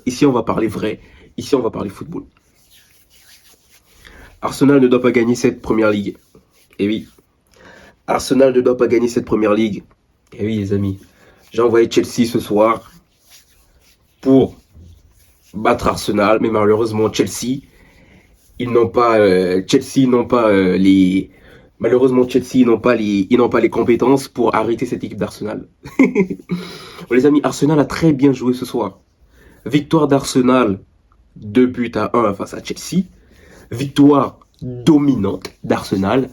Ici, on va parler vrai. Ici, on va parler football. Arsenal ne doit pas gagner cette première ligue. Et oui. Arsenal ne doit pas gagner cette première ligue. Et oui, les amis. J'ai envoyé Chelsea ce soir pour battre Arsenal. Mais malheureusement, ils n'ont pas les malheureusement Chelsea ils n'ont pas les compétences pour arrêter cette équipe d'Arsenal. Bon, les amis, Arsenal a très bien joué ce soir. Victoire d'Arsenal 2-1 face à Chelsea. Victoire dominante d'Arsenal.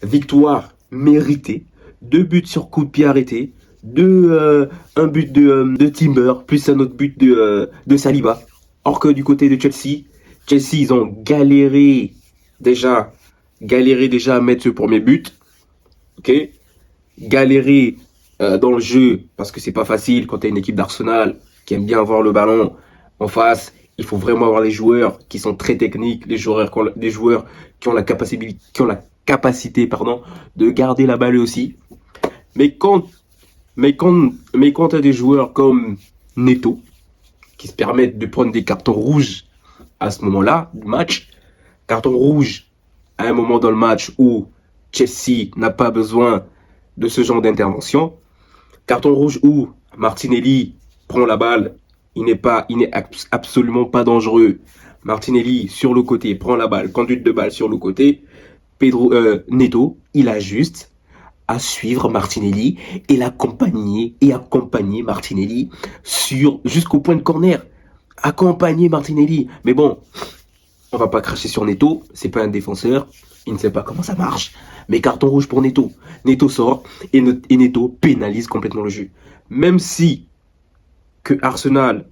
Victoire méritée. 2 buts sur coup de pied arrêté. Un but de Timber, plus un autre but de Saliba. Or que du côté de Chelsea, ils ont galéré déjà à mettre ce premier but. Ok, galéré dans le jeu parce que c'est pas facile quand tu as une équipe d'Arsenal qui aime bien avoir le ballon en face. Il faut vraiment avoir les joueurs qui sont très techniques, des joueurs qui ont la capacité de garder la balle aussi. Mais quand tu as des joueurs comme Neto qui se permettent de prendre des cartons rouges à ce moment-là du match, carton rouge à un moment dans le match où Chelsea n'a pas besoin de ce genre d'intervention, carton rouge où Martinelli prend la balle, il n'est absolument pas dangereux. Martinelli sur le côté prend la balle, conduite de balle sur le côté. Neto, il a juste à suivre Martinelli et l'accompagner et accompagner Martinelli jusqu'au point de corner. Accompagner Martinelli. Mais bon, on va pas cracher sur Neto, c'est pas un défenseur, il ne sait pas comment ça marche. Mais carton rouge pour Neto. Neto sort et Neto pénalise complètement le jeu. Même si que Arsenal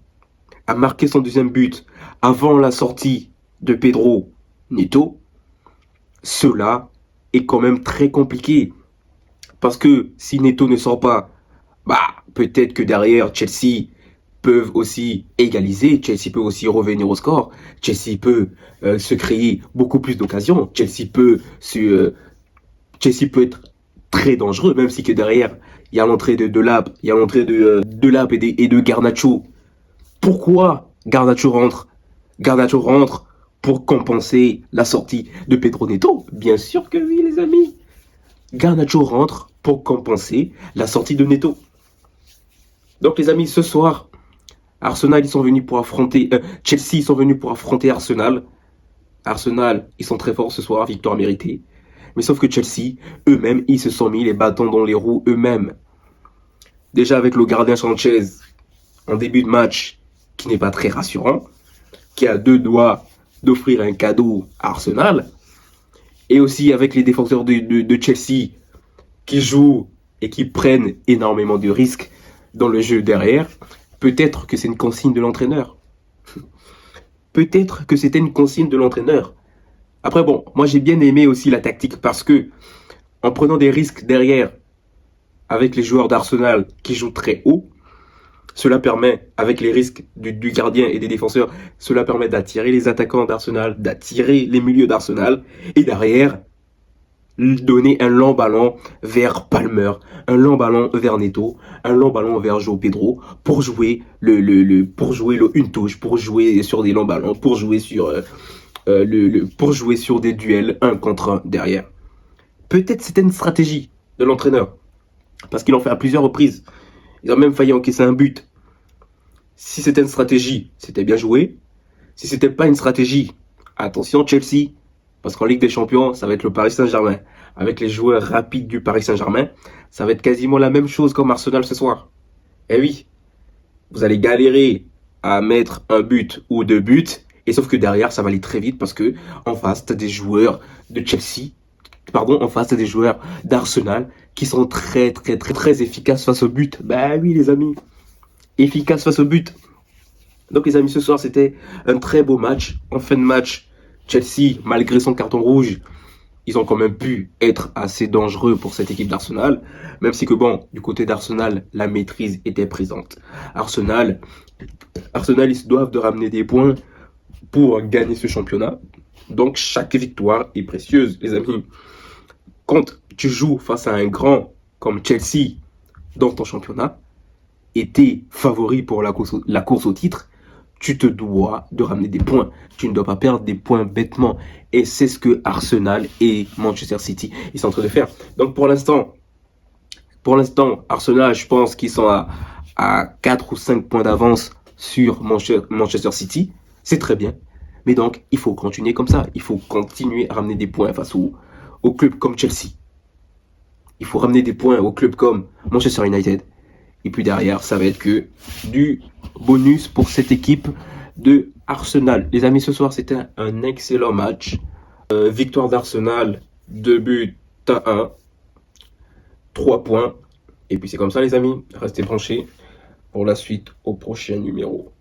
a marqué son deuxième but avant la sortie de Pedro Neto, cela est quand même très compliqué. Parce que si Neto ne sort pas, peut-être que derrière Chelsea peuvent aussi égaliser, Chelsea peut aussi revenir au score, Chelsea peut se créer beaucoup plus d'occasions, Chelsea peut être très dangereux, même si que derrière il y a l'entrée de Delap, il y a l'entrée de Delap et de Garnacho. Pourquoi Garnacho rentre pour compenser la sortie de Pedro Neto? Bien sûr que oui, les amis. Garnacho rentre pour compenser la sortie de Neto. Donc les amis, ce soir, Arsenal, Chelsea, ils sont venus pour affronter Arsenal. Arsenal, ils sont très forts ce soir, victoire méritée. Mais sauf que Chelsea, eux-mêmes, ils se sont mis les bâtons dans les roues eux-mêmes. Déjà avec le gardien Sanchez, en début de match, qui n'est pas très rassurant, qui a 2 doigts d'offrir un cadeau à Arsenal. Et aussi avec les défenseurs de Chelsea, qui jouent et qui prennent énormément de risques dans le jeu derrière. Peut-être que c'est une consigne de l'entraîneur. Peut-être que c'était une consigne de l'entraîneur. Après bon, moi j'ai bien aimé aussi la tactique parce que en prenant des risques derrière avec les joueurs d'Arsenal qui jouent très haut, cela permet, avec les risques du gardien et des défenseurs, cela permet d'attirer les attaquants d'Arsenal, d'attirer les milieux d'Arsenal et derrière donner un long ballon vers Palmer, un long ballon vers Neto, un long ballon vers João Pedro pour jouer une touche, pour jouer sur des longs ballons, pour jouer sur des duels 1 contre 1 derrière. Peut-être c'était une stratégie de l'entraîneur parce qu'ils l'ont fait à plusieurs reprises. Ils ont même failli encaisser un but. Si c'était une stratégie, c'était bien joué. Si c'était pas une stratégie, attention Chelsea. Parce qu'en Ligue des Champions, ça va être le Paris Saint-Germain. Avec les joueurs rapides du Paris Saint-Germain, ça va être quasiment la même chose comme Arsenal ce soir. Eh oui, vous allez galérer à mettre un but ou 2 buts, et sauf que derrière, ça va aller très vite parce que en face, tu as des joueurs de Chelsea, en face, tu as des joueurs d'Arsenal qui sont très, très, très, très efficaces face au but. Bah oui, les amis, efficaces face au but. Donc les amis, ce soir, c'était un très beau match. En fin de match, Chelsea, malgré son carton rouge, ils ont quand même pu être assez dangereux pour cette équipe d'Arsenal. Même si que bon, du côté d'Arsenal, la maîtrise était présente. Arsenal, ils se doivent de ramener des points pour gagner ce championnat. Donc chaque victoire est précieuse, les amis. Quand tu joues face à un grand comme Chelsea dans ton championnat, et t'es favori pour la course au titre, tu te dois de ramener des points. Tu ne dois pas perdre des points bêtement. Et c'est ce que Arsenal et Manchester City ils sont en train de faire. Donc pour l'instant, Arsenal, je pense qu'ils sont à 4 ou 5 points d'avance sur Manchester City. C'est très bien. Mais donc, il faut continuer comme ça. Il faut continuer à ramener des points face aux clubs comme Chelsea. Il faut ramener des points aux clubs comme Manchester United. Et puis derrière, ça va être que du bonus pour cette équipe de Arsenal. Les amis, ce soir, c'était un excellent match. Victoire d'Arsenal, 2 buts à 1, 3 points. Et puis c'est comme ça, les amis. Restez branchés pour la suite au prochain numéro.